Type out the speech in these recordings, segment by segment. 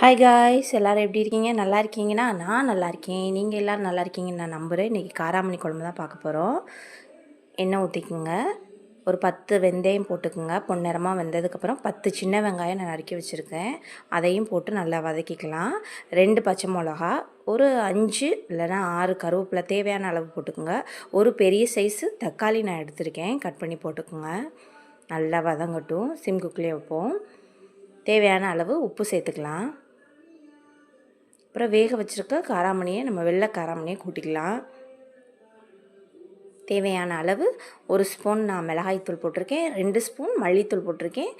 Hi guys, எல்லோரும் எப்படி இருக்கீங்க? நல்லா இருக்கீங்கன்னா? நான் நல்லா இருக்கேன். நீங்கள் எல்லோரும் நல்லா இருக்கீங்கன்னு நான் நம்புகிறேன். இன்றைக்கி காராமணி குழம்பு தான் பார்க்க போகிறோம். எண்ணெய் ஊற்றிக்குங்க. ஒரு 10 வெந்தயம் போட்டுக்குங்க. பொன்னிறமாக வெந்ததுக்கப்புறம் 10 சின்ன வெங்காயம் நான் நறுக்கி வச்சுருக்கேன். அதையும் போட்டு நல்லா வதக்கிக்கலாம். 2 பச்சை மிளகா, ஒரு 5 இல்லைனா 6 கருவேப்பிலை தேவையான அளவு போட்டுக்குங்க. ஒரு பெரிய சைஸு தக்காளி நான் எடுத்திருக்கேன், கட் பண்ணி போட்டுக்குங்க. நல்லா வதங்கட்டும். சிம் குக்கிலே வைப்போம். தேவையான அளவு உப்பு சேர்த்துக்கலாம். அப்புறம் வேக வச்சுருக்க காராமணியை நம்ம வெள்ளை காராமணியை கூட்டிக்கலாம். தேவையான அளவு 1 ஸ்பூன் நான் மிளகாய்த்தூள் போட்டிருக்கேன், 2 ஸ்பூன் மல்லித்தூள் போட்டிருக்கேன்,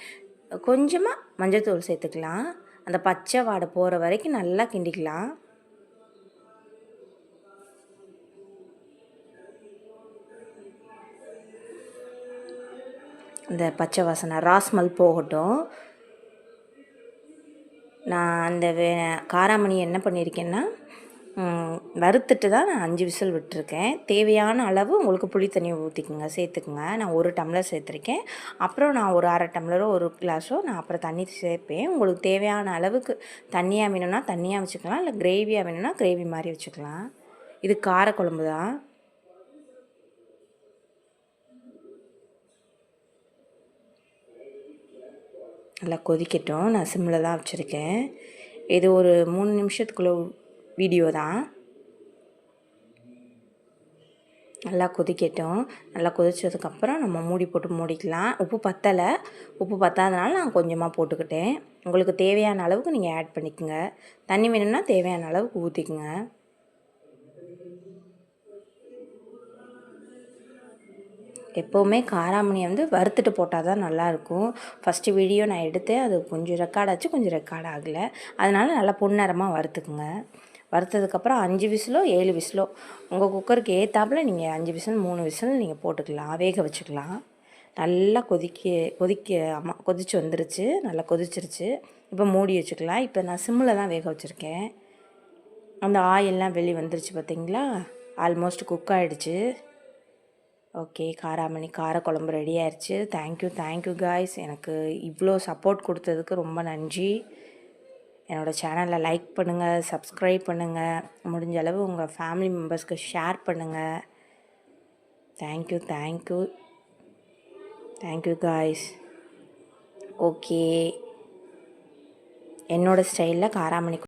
கொஞ்சமாக மஞ்சள்தூள் சேர்த்துக்கலாம். அந்த பச்சை வாடை போகிற வரைக்கும் நல்லா கிண்டிக்கலாம். அந்த பச்சை வாசனை ராஸ்மல் போகட்டும். நான் அந்த காராமணி என்ன பண்ணியிருக்கேன்னா, வறுத்துட்டு தான் நான் 5 விசில் விட்டுருக்கேன். தேவையான அளவு உங்களுக்கு புளி தண்ணி ஊற்றிக்குங்க, சேர்த்துக்குங்க. நான் 1 டம்ளர் சேர்த்துருக்கேன். அப்புறம் நான் ஒரு 1/2 டம்ளரோ 1 கிளாஸோ நான் அப்புறம் தண்ணி சேர்ப்பேன். உங்களுக்கு தேவையான அளவுக்கு தண்ணியாக வேணும்னா தண்ணியாக வச்சுக்கலாம், இல்லை கிரேவியாக வேணும்னா கிரேவி மாதிரி வச்சுக்கலாம். இது காரக்குழம்பு தான். நல்லா கொதிக்கட்டும். நான் சிம்மில் தான் வச்சுருக்கேன். இது ஒரு 3 நிமிஷத்துக்குள்ள வீடியோ தான். நல்லா கொதிக்கட்டும். நல்லா கொதித்ததுக்கப்புறம் நம்ம மூடி போட்டு மூடிக்கலாம். உப்பு பத்தலை, உப்பு பத்தாதனால நான் கொஞ்சமாக போட்டுக்கிட்டேன். உங்களுக்கு தேவையான அளவுக்கு நீங்கள் ஆட் பண்ணிக்கோங்க. தண்ணி வேணும்னா தேவையான அளவுக்கு ஊற்றிக்குங்க. எப்போவுமே காராமணியை வறுத்துட்டு போட்டால் தான் நல்லாயிருக்கும். ஃபஸ்ட்டு வீடியோ நான் எடுத்தேன், அது கொஞ்சம் ரெக்கார்ட் ஆச்சு, கொஞ்சம் ரெக்கார்ட் ஆகலை. அதனால் நல்லா பொன்னிறமாக வறுத்துக்குங்க. வறுத்ததுக்கப்புறம் 5 விசிலோ 7 விசிலோ உங்கள் குக்கருக்கு ஏற்றாப்புல நீங்கள் 5 விசில் 3 விசில் நீங்கள் போட்டுக்கலாம், வேக வச்சுக்கலாம். நல்லா கொதிச்சு வந்துருச்சு, நல்லா கொதிச்சிருச்சு. இப்போ மூடி வச்சுக்கலாம். இப்போ நான் சிம்மில் தான் வேக வச்சுருக்கேன். அந்த ஆயிலெலாம் வெளியே வந்துருச்சு பார்த்தீங்களா? ஆல்மோஸ்ட் குக் ஆகிடுச்சு. ஓகே, காராமணி காரக்குழம்பு ரெடி ஆயிடுச்சு. Thank you guys. எனக்கு இவ்வளோ சப்போர்ட் கொடுத்ததுக்கு ரொம்ப நன்றி. என்னோடய சேனலை லைக் பண்ணுங்கள், சப்ஸ்கிரைப் பண்ணுங்கள், முடிஞ்ச அளவு உங்கள் ஃபேமிலி மெம்பர்ஸ்க்கு ஷேர் பண்ணுங்கள். Thank you guys. ஓகே, என்னோடய ஸ்டைலில் காராமணி